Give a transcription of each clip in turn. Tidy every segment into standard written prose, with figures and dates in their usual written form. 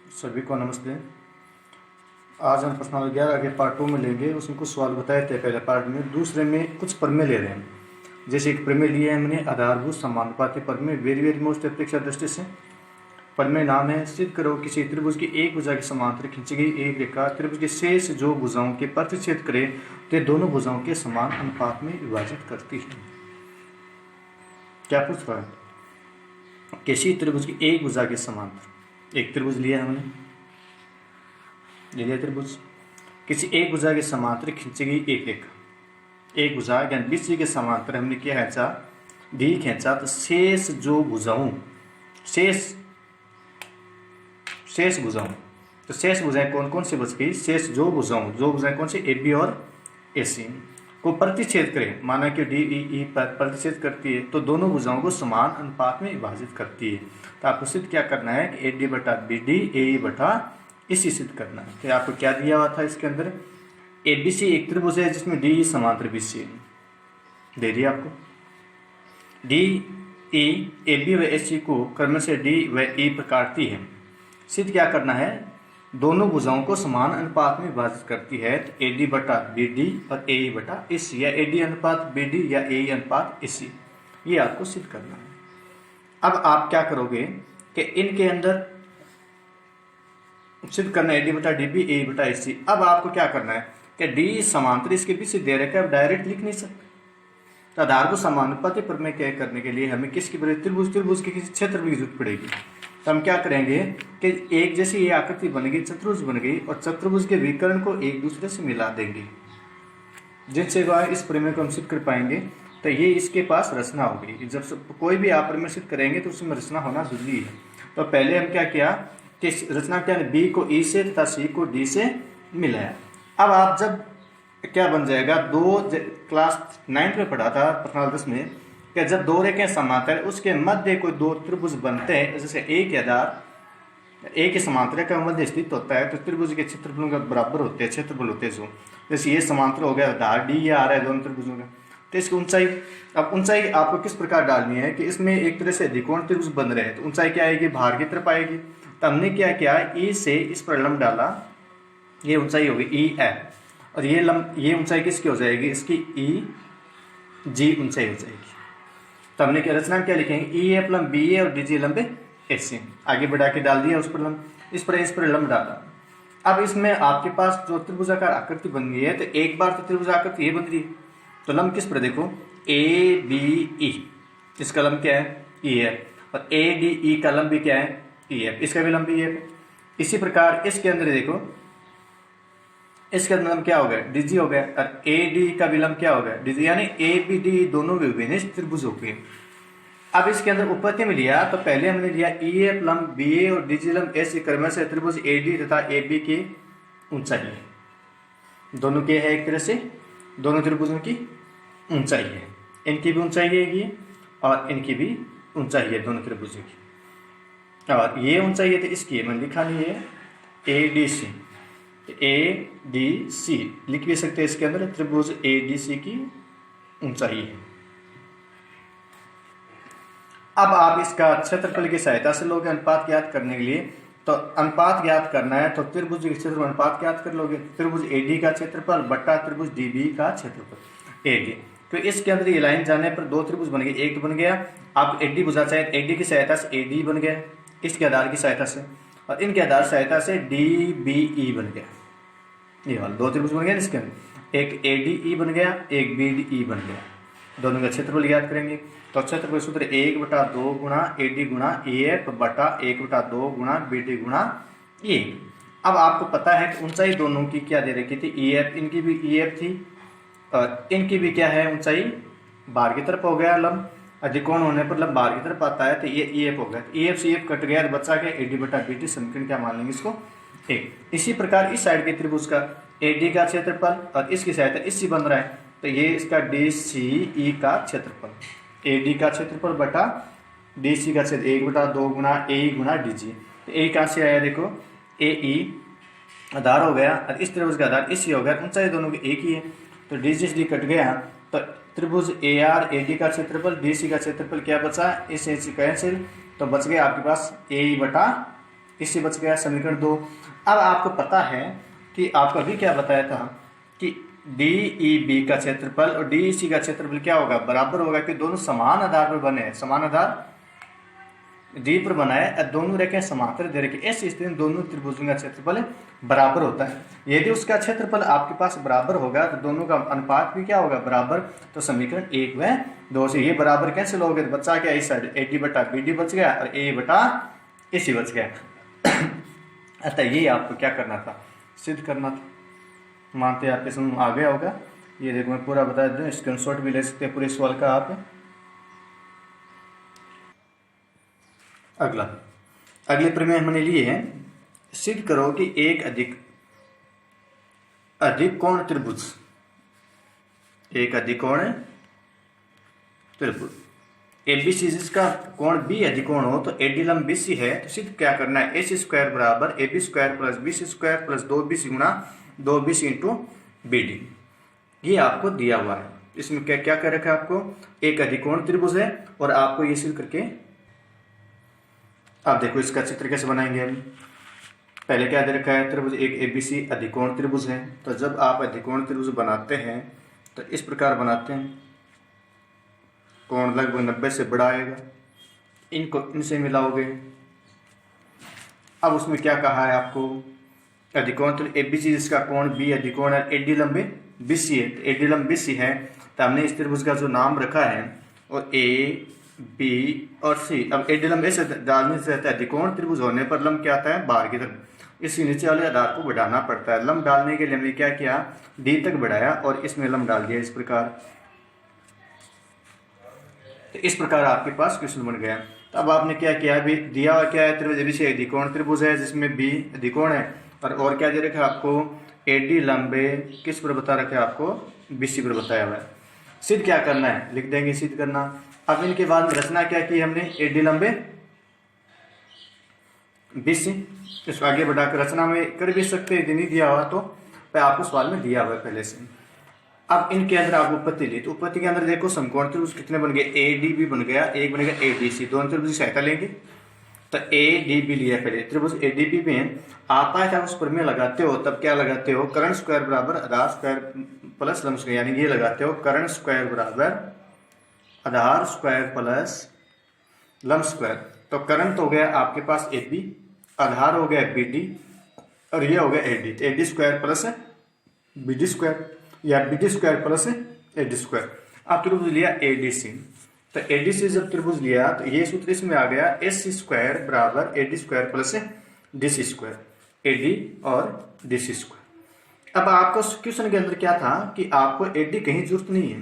सभी को नमस्ते। आज हम प्रश्न 11 के पार्ट 2 में लेंगे। उसमें कुछ सवाल बताए थे पहले पार्ट में। दूसरे में कुछ प्रमेय ले रहे हैं। जैसे एक प्रमेय लिया है हमने, आधारभूत समानुपाती प्रमेय, वेरी वेरी मोस्ट अपेक्षा दृष्टि से। प्रमेय नाम है, सिद्ध करो किसी त्रिभुज की एक भुजा के समांतर खींची गई एक रेखा त्रिभुज के शेष जो भुजाओं के प्रतिच्छेद करे तो दोनों भुजाओं के समान अनुपात में विभाजित करती है। क्या पूछ रहा है? किसी त्रिभुज की एक भुजा के समांतर, एक त्रिभुज लिया हमने, ले लिया त्रिभुज, किसी एक भुजा के समांतर खींची गई एक रेखा, एक भुजा यानी बीसी के समांतर हमने क्या खींचा, डी खींचा, तो शेष जो भुजाओं, शेष भुजाओं, तो शेष भुजाएं कौन कौन सी बच गई? शेष जो भुजाएं कौन सी? ए बी और ए सी को प्रतिच्छेद करें, माना कि डी ई पर प्रतिच्छेद करती है तो दोनों भुजाओं को समान अनुपात में विभाजित करती है। तो आपको सिद्ध क्या करना है कि ए डी बटा बी डी ए ई बटा इसी सिद्ध करना है। तो आपको क्या दिया हुआ था इसके अंदर? ए बी सी एक त्रिभुज है जिसमें डी समांतर बी सी दे दिया आपको। डी ई ए बी व ए सी को क्रम से डी व ई पर काटती है। सिद्ध क्या करना है? दोनों भुजाओं को समान अनुपात में विभाजित करती है। तो ए डी बटा बी डी और ए ई बटा ए सी, या ए डी अनुपात बी डी या ए ई अनुपात ए सी, ये आपको सिद्ध करना है। अब आप क्या करोगे कि इनके अंदर सिद्ध करना है ए डी बटा डी बी ए ई बटा ए सी। अब आपको क्या करना है कि डी समांतर इसके बीच दे रखा है, डायरेक्ट लिख नहीं सकते। तो आधारभूत समानुपाती प्रमेय क्या करने के लिए हमें किसकी जरूरत? त्रिभुज के किसी क्षेत्रफल की जरूरत पड़ेगी। तो हम क्या करेंगे कि एक जैसी ये आकृति बन गई, चतुर्भुज बन गई, और चतुर्भुज के विकर्ण को एक दूसरे से मिला देंगे, जिनसे इस प्रमेय को हम सिद्ध कर पाएंगे। तो ये इसके पास रचना होगी। जब कोई भी आप प्रमेय सिद्ध करेंगे तो उसमें रचना होना जरूरी है। तो पहले हम क्या किया कि रचना क्या है, बी को ई से तथा सी को डी से मिलाया। अब आप जब क्या बन जाएगा, क्लास 9 में पढ़ा था प्रश्न 10 में कि जब दो रेखाएं समांतर उसके मध्य कोई दो त्रिभुज बनते हैं, जैसे एक आधार एक के समांतर का मध्य स्थित होता है, तो त्रिभुज के क्षेत्रफलों का बराबर होते हैं, क्षेत्रफल होते हैं जो, जैसे ये समांतर हो गया, आधार डी आ रहा है दोनों त्रिभुजों का, तो इसकी ऊंचाई, अब ऊंचाई आपको किस प्रकार डालनी है कि इसमें एक तरह से त्रिकोण त्रिभुज बन रहे हैं, तो ऊंचाई क्या आएगी? बाहर की तरफ आएगी। तो हमने क्या किया, ई से इस पर लंब डाला, ये ऊंचाई होगी ई एफ, और ये ऊंचाई किसकी हो जाएगी? इसकी ई जी ऊंचाई हो जाएगी। तो हमने क्या रचना क्या लिखेंगे? ई एफ लंब बी ए और डी जी लंब ए सी, आगे बढ़ा के डाल दिया उस पर लंब, इस पर लंब डाला। अब इसमें आपके पास जो त्रिभुजाकार आकृति बन गई है, तो एक बार तो त्रिभुज आकृति ये बन रही है, तो लंब किस पर देखो, ए बी ई, इसका लंब क्या है? ई एफ, और ए डी ई का लंब भी क्या है? ई एफ, इसका भी लंब ई एफ। इसी प्रकार इसके अंदर देखो, इसके अंदर लंब क्या हो गया? डीजी हो गया, और ए डी का भी लंब क्या हो गया? डीजी, यानी ए बी डी दोनों विभिन्न त्रिभुज हो गए। अब इसके अंदर उपपत्ति में लिया, तो पहले हमने लिया ई एफ लंब बी ए और डीजी लंब ए सी, क्रम से त्रिभुज ए डी तथा ए बी की ऊंचाई है, दोनों के है एक तरह से, दोनों त्रिभुजों की ऊंचाई है, इनकी भी ऊंचाई है ये और इनकी भी ऊंचाई है दोनों त्रिभुजों की, और ये ऊंचाई है तो इसकी मैंने लिखा नहीं है A D C, A D C लिख भी सकते हैं इसके अंदर, त्रिभुज ए डी सी की ऊंचाई है। अब आप इसका क्षेत्रफल की सहायता से लोगे अनुपात ज्ञात करने के लिए। तो अनुपात ज्ञात करना है तो त्रिभुज के क्षेत्रफल अनुपात ज्ञात कर लोगे, त्रिभुज ए डी का क्षेत्रफल बट्टा त्रिभुज डी बी का क्षेत्रफल ए डी। तो इसके अंदर ये लाइन जाने पर दो त्रिभुज बन गए, एक तो बन गया आप ए डी भुजा चाहे ए डी की सहायता से ए डी बन गया इसके आधार की सहायता से, और इनके आधार सहायता से डी बी ई बन गया, ये वाला दो त्रिभुज बन गया इसके अंदर, एक ए डी ई बन गया, एक बी डी ई बन गया। दोनों का क्षेत्रफल ज्ञात करेंगे तो क्षेत्रफल सूत्र 1/2 गुणा ए डी गुणा ए एफ बटा 1/2 गुणा बी डी गुणा ए। अब आपको पता है कि ऊंचाई दोनों की क्या दे रखी थी? ई एफ, इनकी भी ई एफ थी और इनकी भी क्या है? ऊंचाई बाहर की तरफ हो गया लंब, अधिकोण होने पर लंब बाहर की तरफ आता है, तो ये ई एफ हो गया, ई एफ से एफ कट गया, बचा गया ए डी बटा बी डी, समीकरण क्या मान लेंगे इसको? एक। इसी प्रकार इस साइड के त्रिभुज का ए डी का क्षेत्रफल और इसकी सहायता इससे बन रहा है, तो ये इसका डी सी ई का क्षेत्रफल, ए डी का क्षेत्रफल बटा डी सी का क्षेत्र 1/2 गुणा ए ई गुणा डी जी। तो ए कहाँ से आया? देखो ए ई आधार हो गया और इस त्रिभुज का आधार इसी हो गया, ऊंचाई दोनों की एक ही है, तो डी सी डी कट गया, तो त्रिभुज ए आर ए डी का क्षेत्रफल डी सी का क्षेत्रफल क्या बचा? इस कैंसिल, तो बच गया आपके पास ए ई बटा इससे बच गया समीकरण 2। अब आपको पता है कि आपको अभी क्या बताया था कि डी ई बी का क्षेत्रफल और डी ई सी का क्षेत्रफल क्या होगा, बराबर होगा, कि दोनों समान आधार पर बने हैं, समान आधार डी पर बनाए और दोनों रेखाएं समांतर दे रखी। इस स्थिति में दोनों त्रिभुजों का क्षेत्रफल बराबर होता है। यदि उसका क्षेत्रफल आपके पास बराबर होगा तो दोनों का अनुपात भी क्या होगा, बराबर। तो समीकरण 1 व 2 से ये बराबर कैंसिल हो गए, तो बचा क्या इस साइड ए डी बटा बी डी बच गया और ए बटा ए सी बच गया। अतः ये आपको क्या करना था, सिद्ध करना था। मानते हैं आपके समझ आ गया होगा। ये देखो मैं पूरा बता दूं, स्क्रीनशॉट भी ले सकते हैं पूरे सवाल का आप। अगले प्रमेय हमने लिए हैं, सिद्ध करो कि एक अधिक कोण त्रिभुज, एक अधिक कोण त्रिभुज एबीसी जिसका कोण बी अधिकोण हो तो एडी लंब बीसी है, तो सिद्ध क्या करना है, AC स्क्वायर बराबर AB square plus BC square plus 2BC गुणा 2BC इंटू BD। ये आपको दिया हुआ है। इसमें क्या क्या कर रखा है आपको, एक अधिकोण त्रिभुज है और आपको ये सिद्ध करके, आप देखो इसका चित्र कैसे बनाएंगे हम। पहले क्या दे रखा है, त्रिभुज एक ABC अधिकोण त्रिभुज है। तो जब आप अधिकोण त्रिभुज बनाते हैं तो इस प्रकार बनाते हैं, कोण लगभग 90 से बड़ा आएगा, इनको इनसे मिलाओगे। अब उसमें क्या कहा है आपको, अधिकोण तो एबीसी जिसका कोण बी अधिकोण है, एडी लंबे बीसी है, तो एडी लंब बीसी है, तो हमने इस त्रिभुज का जो नाम रखा है और ए बी और सी। अब एडी लंब ऐसे डालने से रहता है, अधिकोण त्रिभुज होने पर लंब क्या आता है, बाहर की तरफ, इसके नीचे वाले आधार को बढ़ाना पड़ता है। लंब डालने के लिए हमने क्या किया, डी तक बढ़ाया और इसमें लंब डाल दिया इस प्रकार। तो इस प्रकार आपके पास क्वेश्चन बन गया। तो अब आपने क्या किया, अभी दिया हुआ क्या है, त्रिभुज एबीसी अधिकोण त्रिभुज है जिसमें बी अधिकोण है और क्या दे रखा है आपको, एडी लंबे किस पर बता रखा है आपको, बीसी पर बताया हुआ है। सिद्ध क्या करना है, लिख देंगे सिद्ध करना। अब इनके बाद रचना क्या की हमने, एडी लंबे बीसी, इसको आगे बढ़ाकर रचना में कर भी सकते हैं, नहीं दिया हुआ तो आपको सवाल में दिया हुआ है पहले से। अब इनके अंदर आप उत्पत्ति ली, तो उत्पत्ति के अंदर देखो समकोण त्रिभुज कितने बन गए, ADB बन गया, एक बनेगा ADC, दोनों त्रिभुज की सहायता लेंगे। तो ADB लिया पहले, त्रिभुज ADB में आप आए उस पर में लगाते हो, तब क्या लगाते हो, कर्ण स्क्वायर बराबर आधार स्क्वायर प्लस लंब स्क्वायर, यानी ये लगाते हो कर्ण स्क्वायर बराबर आधार स्क्वायर प्लस लंब स्क्वायर। तो कर्ण तो हो गया आपके पास AB, आधार हो गया BD और ये हो गया AD, तो AD square plus BD square या BD square plus AD square. अब त्रिभुज लिया ADC, तो ADC जब त्रिभुज लिया तो ये सूत्र इसमें आ गया, AC स्क्वायर बराबर AD square plus DC square, AD और DC स्क्वायर। अब आपको क्वेश्चन के अंदर क्या था कि आपको AD कहीं जरूरत नहीं है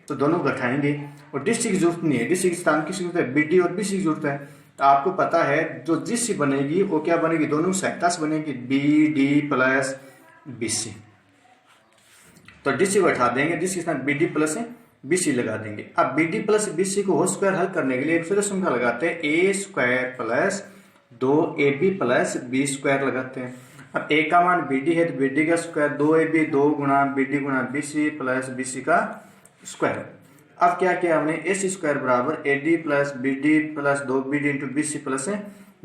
तो दोनों घटाएंगे, और DC की जरूरत नहीं है, DC के स्थान की जरूरत है, BD और BC की जरूरत है। तो आपको पता है जो DC बनेगी वो क्या बनेगी, दोनों सहायता से बनेगी, BD प्लस BC। तो DC को हटा देंगे, DC के साथ BD प्लस BC लगा देंगे। अब BD प्लस BC को होल स्क्वायर हल करने के लिए फिर संख्या लगाते हैं, A square plus 2AB plus B square लगाते हैं। अब A का मान BD है तो BD का स्क्वायर 2AB 2 गुणा BD गुणा BC प्लस BC का स्क्वायर। अब क्या किया हमने, AC स्क्वायर बराबर AD plus BD plus 2BD into BC plus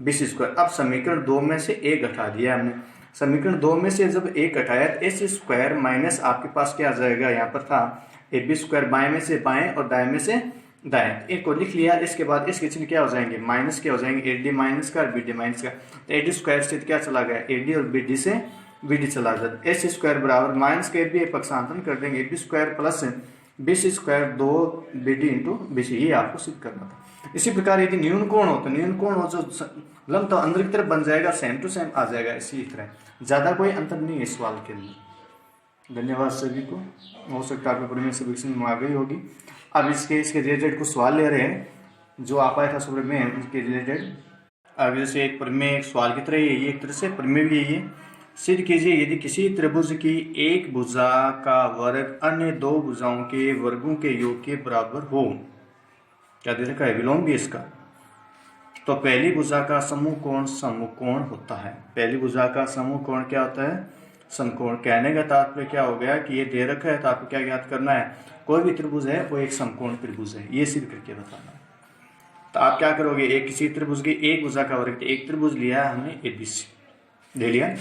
BC square. अब समीकरण 2 में से A घटा दिया हमने, समीकरण 2 में से जब एक घटाया तो AC स्क्वायर माइनस आपके पास क्या आ जाएगा, यहाँ पर था AB स्क्वायर, बाएं में से बाएं और दाएं में से दाएं, इनको लिख लिया। इसके बाद इसके चिन्ह क्या हो जाएंगे, माइनस क्या हो जाएंगे, AD माइनस का और BD माइनस का। तो AD स्क्वायर से क्या चला गया, AD और BD से BD चला गया। AC स्क्वायर बराबर माइनस के AB पक्षांतरण कर देंगे, AB square plus BC square 2BD into BC, ये आपको सिद्ध करना था। इसी प्रकार यदि न्यून कोण हो तो न्यून कोण हो जो लंब तो अंदर की तरफ बन जाएगा, सेम टू सेम आ जाएगा। इसी तरह ज्यादा कोई अंतर नहीं है इस सवाल के अंदर। धन्यवाद सभी को, हो सकता है आपके में सभी समझ में आ गई होगी। अब इसके रिलेटेड कुछ सवाल ले रहे हैं जो आप आया था सुबह में, उसके रिलेटेड अब जैसे एक प्रमेय एक सवाल की तरह ये एक तरह से प्रमेय भी यही है। सिद्ध कीजिए यदि किसी त्रिभुज की एक भुजा का वर्ग अन्य दो भुजाओं के वर्गों के योग के बराबर हो। क्या दे रखा है, विलोम भी इसका। तो पहली भुजा का समूह कोण समकोण होता है। पहली भुजा का समूह कोण क्या होता है, समकोण। कहने का तात्पर्य क्या हो गया कि ये दे रखा है तो आपको क्या ज्ञात करना है, कोई भी त्रिभुज है वो एक समकोण त्रिभुज है, ये सिद्ध करके बताना है। तो आप क्या करोगे, एक किसी त्रिभुज की एक भुजा का वर्ग, एक त्रिभुज लिया हमने एबीसी ले लिया।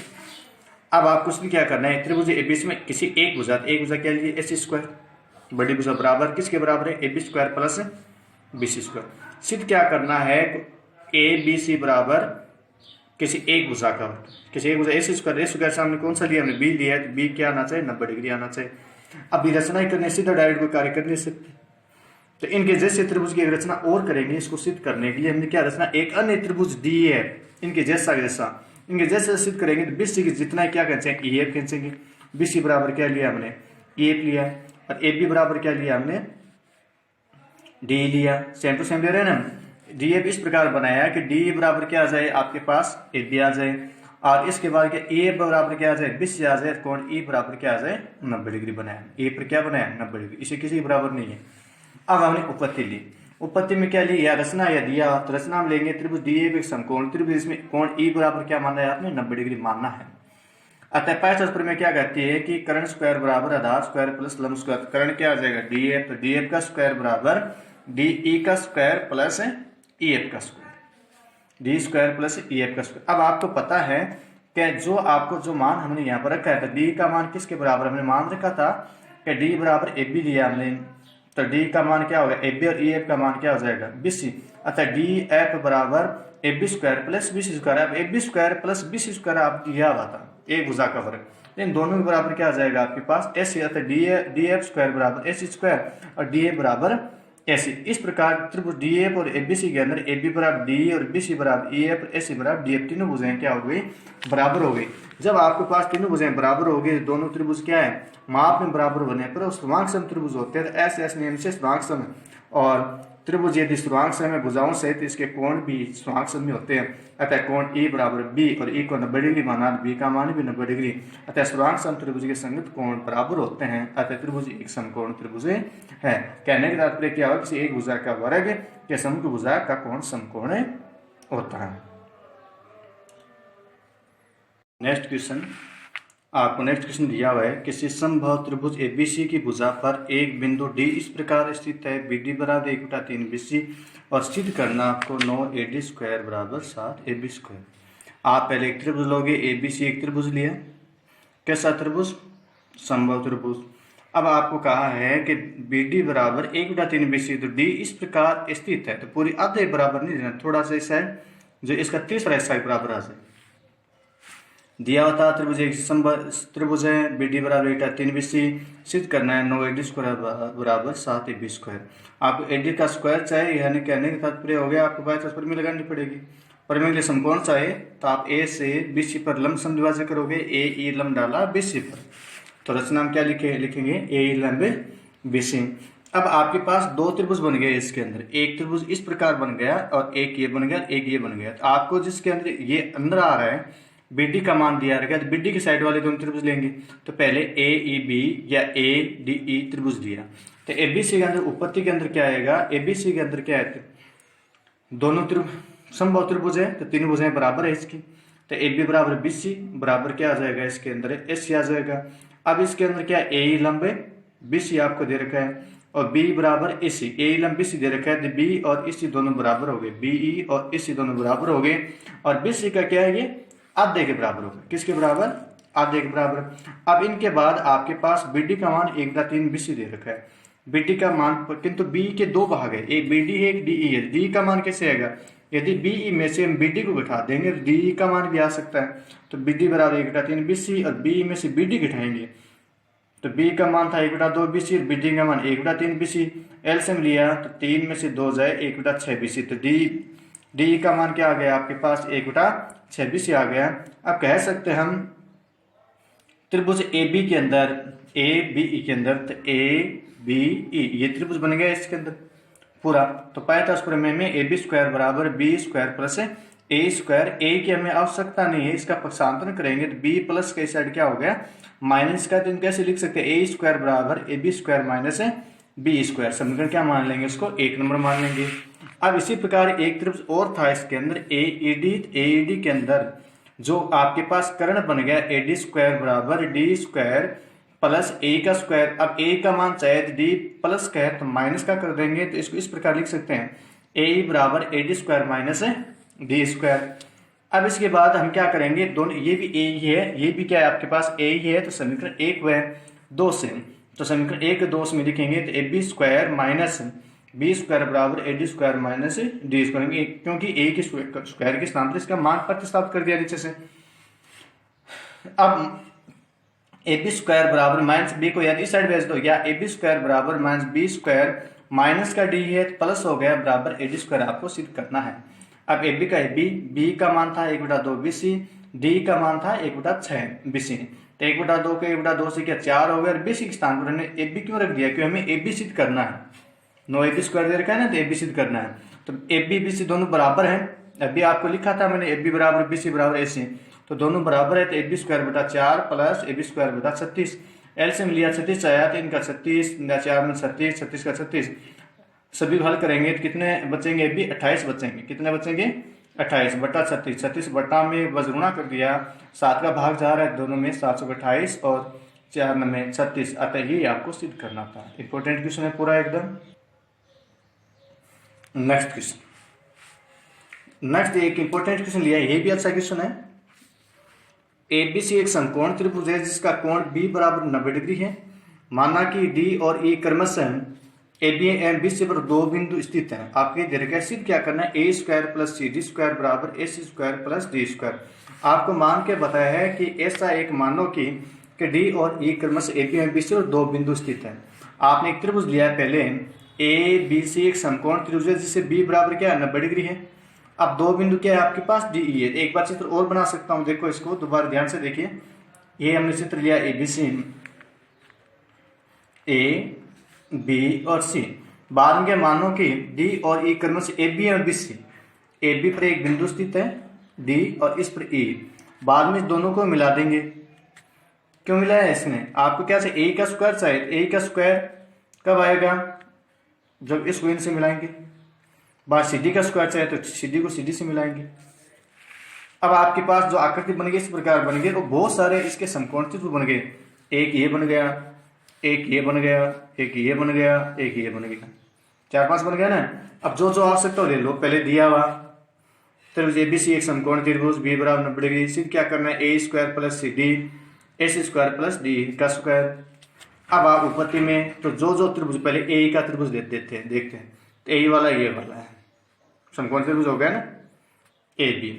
अब आपको उसमें क्या करना है, त्रिभुज एबीसी में किसी एक भुजा क्या लिए एसी स्क्वायर, बड़ी भुजा बराबर किसके बराबर है, A B square plus B C square. सिद्ध क्या करना है, ए बी सी बराबर किसी एक भुजा का वर्ग, किसी एक भुजा ए सी स्क्वायर, ए स्क्वायर सामने कौन सा लिया हमने बी लिया है, तो बी क्या आना चाहिए 90 डिग्री आना चाहिए। अब भी रचना ही करने सीधा डायरेक्ट कोई कार्य कर नहीं सकते, तो इनके जैसे त्रिभुज की एक रचना और करेंगे। इसको सिद्ध करने के लिए हमने क्या रचना, एक अन्य त्रिभुज डी है इनके जैसा इनके जैसे सिद्ध करेंगे तो बीसी की जितना क्या खींचेंगे, ई एफ खींचेंगे। बीसी बराबर क्या लिया हमने, ई एफ लिया, और ए बी बराबर क्या लिया हमने, डी लिया। सेम टू सेम ले रहे हैं ना। डी एफ इस प्रकार बनाया कि डी बराबर क्या आ जाए आपके पास ए बी आ जाए, और इसके बाद क्या ए बराबर क्या आ जाए बीसी आ जाए, कोण ई बराबर क्या आ जाए 90 डिग्री बनाया। ए पर क्या बनाया 90 डिग्री, इसे किसी बराबर नहीं है। अब हमने उपपत्ति ली, उपपत्ति में क्या ली, या रचना या दिया, तो रचना में लेंगे त्रिभुज डी एफ एक समकोण त्रिभुज, इसमें कोण ई बराबर क्या मानना है आपने 90 डिग्री मानना है। अतः पाइथागोरस में क्या कहती है कि कर्ण स्क्वायर बराबर आधार स्क्वायर प्लस लंब स्क्वायर, कर्ण क्या आ जाएगा डी एफ, तो डी एफ का स्क्वायर बराबर डी ई का स्क्वायर प्लस ई एफ का square, D square plus E F का स्क्वायर। अब आपको पता है कि जो मान हमने यहाँ पर रखा है, तो डी का मान किसके बराबर हमने मान रखा था कि डी बराबर ए बी लिया हमने, तो डी का मान क्या होगा ए बी, और ई एफ का मान क्या हो जाएगा बी सी। अतः डी एफ बराबर A B square plus B C square. अब A B square plus B C square आप दिया हुआ था एक भुजा का वर्ग, इन दोनों के बराबर क्या आ जाएगा आपके पास ए सी, अतः डी एफ स्क्वायर बराबर ए सी स्क्वायर और डी ए बराबर ए सी। इस प्रकार त्रिभुज डी एफ और ए बी सी के अंदर ए बी बराबर डी और बी सी बराबर ई एफ, ए सी बराबर डी एफ, तीनों भुजाएं क्या हो गई बराबर हो गई। जब आपके पास तीनों भुजाएं बराबर हो गई, दोनों त्रिभुज क्या है माप में बराबर होने पर सर्वांग सम त्रिभुज होते हैं। तो ऐसे नियम से सर्वांग सम, और त्रिभुज यदि सर्वांग सम है भुजाओं से, तो इसके कोण भी सर्वांग सम में होते हैं। अतः कोण ई बराबर बी, और ई को 90 डिग्री माना, बी का मान भी 90 डिग्री, अतः सर्वांग सम त्रिभुज के संगत कोण बराबर होते हैं। अतः त्रिभुज एक समकोण त्रिभुज है। कहने का तात्पर्य क्या हुआ, किसी एक भुजा का वर्ग के समूह भुजा का कोण समकोण होता है। नेक्स्ट क्वेश्चन, आपको नेक्स्ट क्वेश्चन दिया हुआ है, किसी समबाहु त्रिभुज एबीसी की भुजा पर एक बिंदु डी इस प्रकार स्थित है, बी डी बराबर 1/3 BC, और सिद्ध करना आपको 9 AD स्क्वायर बराबर 7 AB स्क्वायर। आप पहले एक त्रिभुज लोगे, एबीसी एक त्रिभुज लिया, कैसा त्रिभुज समबाहु त्रिभुज। अब आपको कहा है कि बी डी बराबर 1/3 BC, तो डी इस प्रकार स्थित है, तो पूरी आधे बराबर नहीं देना, थोड़ा सा ऐसा है जो इसका तीसरा हिस्सा बराबर आ जाए। दिया होता त्रिभुज एक त्रिभुज है, बी डी बराबर 1/3 BC, सिद्ध करना है 9 AD स्क्वायर बराबर 7 AB स्क्वायर। आपको AD का स्क्वायर चाहिए, यानी कहने का तात्पर्य हो गया आपको पाइथागोरस प्रमेय लगानी पड़ेगी। प्रमेय के लिए समकोण चाहिए, तो आप ए से BC पर लंब सम विभाजन करोगे, ए ई लंब डाला BC पर, तो रचना में क्या लिखेंगे ए ई लंब BC। अब आपके पास दो त्रिभुज बन गए इसके अंदर, एक त्रिभुज इस प्रकार बन गया और एक ये बन गया, एक ये बन गया। तो आपको जिसके अंदर ये अंदर आ रहा है BD का मान दिया रहेगा, तो BD की साइड वाले दोनों त्रिभुज लेंगे। तो पहले AEB या ADE त्रिभुज दिया, तो ABC के अंदर उपपत्ति के अंदर क्या आएगा, ABC के अंदर क्या है, दोनों त्रिभुज समबाहु त्रिभुज है, तो तीनों भुजाएं बराबर है इसकी, तो AB बराबर BC बराबर क्या आ जाएगा इसके अंदर AC आ जाएगा। अब इसके अंदर क्या AE लंब है, BC आपको दे रखा है, और B बराबर AC, AE लंब BC दे रखा है, तो B और AC दोनों बराबर हो गए, BE और AC दोनों बराबर हो गए, और BC का क्या है ये आधे के बराबर होगा, किसके बराबर आधे के बराबर। अब इनके बाद आपके पास BD का मान 1/3 BC दे रखा है, BD का मान, किंतु B के दो भाग है, एक BD है एक DE है। D का मान कैसे आएगा, यदि BE में से हम BD को घटा देंगे तो DE का मान भी आ सकता है, तो BD बराबर 1/3 BC, और BE में से BD घटाएंगे तो B का मान था 1/2 BC, और BD का मान 1/3 BC। एलसीएम लिया तो 3 में से 2 जाए 1/6 BC, तो डी का मान क्या आ गया आपके पास 1/6 BC आ गया। अब कह सकते हम त्रिभुज AB के अंदर ABE के अंदर, तो ABE ये त्रिभुज बन गया इसके अंदर पूरा। तो पाइथागोरस प्रमेय में AB स्क्वायर बराबर B square plus A square, A की हमें आवश्यकता नहीं है, इसका पक्षांतरण करेंगे तो B प्लस के साइड क्या हो गया माइनस का, तो कैसे लिख सकते हैं A स्क्वायर बराबर AB square minus B square. समीकरण क्या मान लेंगे, उसको 1 नंबर मान लेंगे। अब इसी प्रकार एक त्रिभुज और था इसके अंदर AED के अंदर जो आपके पास कर्ण बन गया AD स्क्वायर बराबर D स्क्वायर प्लस A का स्क्वायर। अब A का मान चाहे D प्लस का है तो माइनस का कर देंगे, तो इसको इस प्रकार लिख सकते हैं ए बराबर A D square minus D square. अब इसके बाद हम क्या करेंगे, दोनों ये भी ए ही है, ये भी क्या है आपके पास ए ही है, तो समीकरण 1 व 2 से, तो समीकरण 1 2 में लिखेंगे तो A B square minus B square बराबर A D square minus D square, क्योंकि ए की स्क्वायर के स्थान पर इसका मान प्रतिस्थापित कर दिया नीचे से। अब ए बी स्क्वायर बराबर माइनस बी को यानी इस साइड भेज दो, या ए बी स्क्वायर बराबर माइनस बी स्क्वायर माइनस का डी है प्लस हो गया बराबर ए डी स्क्वायर आपको सिद्ध करना है। अब ए बी का बी का मान था 1/2 बी सी, डी का मान था 1/6 बी सी, तो 1/2 के 1/2 से क्या 4 हो गया, और बी सी के स्थान पर हमने ए बी क्यों रख दिया, क्योंकि हमें ए बी सिद्ध करना है, नो ए बी स्क्वायर दे रखा है ना, तो ए बी सिद्ध करना है। तो ए बी सी दोनों बराबर है, अभी आपको लिखा था मैंने ए बी बराबर बी सी बराबर ए सी, तो दोनों बराबर है, तो ए बी स्क्वायर बटा 4 प्लस ए बी स्क्वायर बटा 36, एलसीएम लिया 36 आया, तो इनका 36 4 में 36, 36 का 36, सभी को हल करेंगे तो कितने बचेंगे, भी 28 बचेंगे, कितने बचेंगे 28 बटा 36, 36 बटा में बजगुणा कर दिया, 7 का भाग जा रहा है दोनों में, 728 और 4 में 36, अतः ही आपको सिद्ध करना था। इंपॉर्टेंट क्वेश्चन है पूरा एकदम। नेक्स्ट क्वेश्चन, नेक्स्ट एक इंपॉर्टेंट क्वेश्चन लिया, ये भी अच्छा क्वेश्चन है। एबीसी एक समकोण त्रिभुज है जिसका कोण बी बराबर 90 डिग्री है। माना कि डी और ई क्रमशः A B M B C पर दो बिंदु स्थित हैं। आपके दे रखा है सिद्ध क्या करना है, A square plus C D square बराबर A C square plus D square. आपको मान के बताया है कि ऐसा एक मानो कि डी और ई क्रमशः A B M B C और दो बिंदु स्थित हैं। आपने एक त्रिभुज लिया है पहले, ए बी सी एक समकोण त्रिभुज है जिससे बी बराबर क्या है 90 डिग्री है। अब दो बिंदु क्या है आपके पास, डी ई है। एक बार चित्र और बना सकता हूं, देखो इसको दोबारा ध्यान से देखिए। ये हमने चित्र लिया A B C, A B और सी। बाद में मानो कि डी और ई क्रमशः ए बी और बी सी, ए बी पर एक बिंदु स्थित है डी और इस पर ई, बाद में दोनों को मिला देंगे। क्यों मिलाया है इसने, आपको क्या चाहिए, ए का स्क्वायर चाहिए। ए का स्क्वायर कब आएगा, जब इस को इनसे मिलाएंगे। बाद सी डी का स्क्वायर चाहिए तो सी डी को सी डी से मिलाएंगे। अब आपके पास जो आकृति बन गई इस प्रकार बन गई, और बहुत सारे इसके समकोण त्रिभुज बन गए। एक ये बन गया, एक ये बन गया, एक ये बन गया, एक ये बन गया, 4-5 बन गया ना। अब जो जो आवश्यकता हो ले लो, पहले दिया हुआ त्रिभुज ए बी सी एक समकोण त्रिभुज बी बराबर 90 डिग्री, सिर्फ क्या करना है, A square plus C D A C square plus D का स्क्वायर। अब आप उपपत्ति में तो जो जो त्रिभुज पहले ए का त्रिभुज देते हैं, देखते हैं तो ए वाला ये वाला है समकोण त्रिभुज हो गया ना ए बी,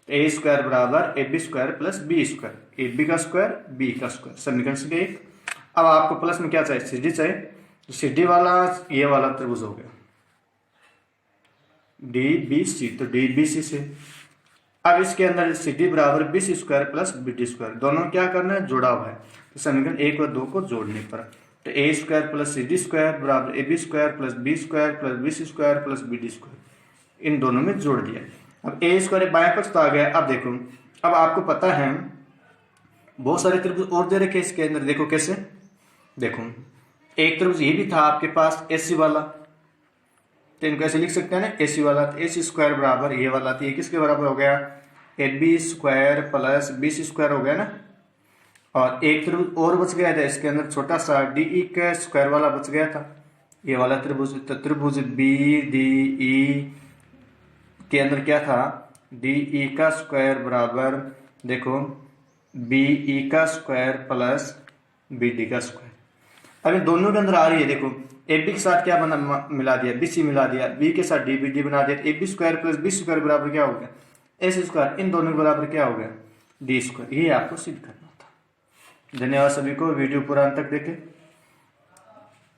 ए स्क्वायर बराबर A B square plus B square, A B का स्क्वायर बी का स्क्वायर, समीकरण संख्या 1। अब आपको प्लस में क्या चाहिए, सी डी चाहिए, तो सी डी वाला ये वाला त्रिभुज हो गया डी बी सी, तो डी बी सी से। अब इसके अंदर सी डी बराबर B C square plus B D square, दोनों क्या करना है, जुड़ा हुआ है, तो समीकरण 1 और 2 को जोड़ने पर तो A square plus C D square बराबर A B square plus B square plus B C square plus B D square, इन दोनों में जोड़ दिया। अब ए स्क्वायर बाएं पक्ष तो आ गया। अब देखो, अब आपको पता है बहुत सारे त्रिभुज और दे रखे इसके अंदर, देखो कैसे, देखो एक त्रिभुज ये भी था आपके पास एसी वाला, तो इनको ऐसे लिख सकते हैं ना, एसी वाला, तो ए सी स्क्वायर बराबर ये वाला, तो ये किसके बराबर हो गया, A B square plus B C square हो गया ना। और एक त्रिभुज और बच गया था इसके अंदर, छोटा सा डी ई का स्क्वायर वाला बच गया था, ये वाला त्रिभुज। तो त्रिभुज बी डी ई के अंदर क्या था, डी ई का स्क्वायर बराबर देखो बी ई का स्क्वायर प्लस बी डी का स्क्वायर। अब इन दोनों के अंदर आ रही है, देखो ए बी के साथ क्या बना, मिला दिया, बी सी मिला दिया, बी के साथ डी बी डी बना दिया, A B square plus B square बराबर क्या हो गया, ए सी स्क्वायर, इन दोनों के बराबर क्या हो गया, डी स्क्वायर। ये आपको सिद्ध करना था। धन्यवाद सभी को, वीडियो पूरा अंत तक देखे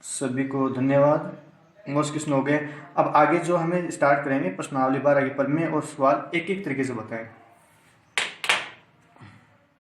सभी को धन्यवाद। मोस्ट क्वेश्चन हो गए। अब आगे जो हमें स्टार्ट करेंगे प्रश्नावली 12 के पद में, और सवाल एक एक तरीके से बताएं।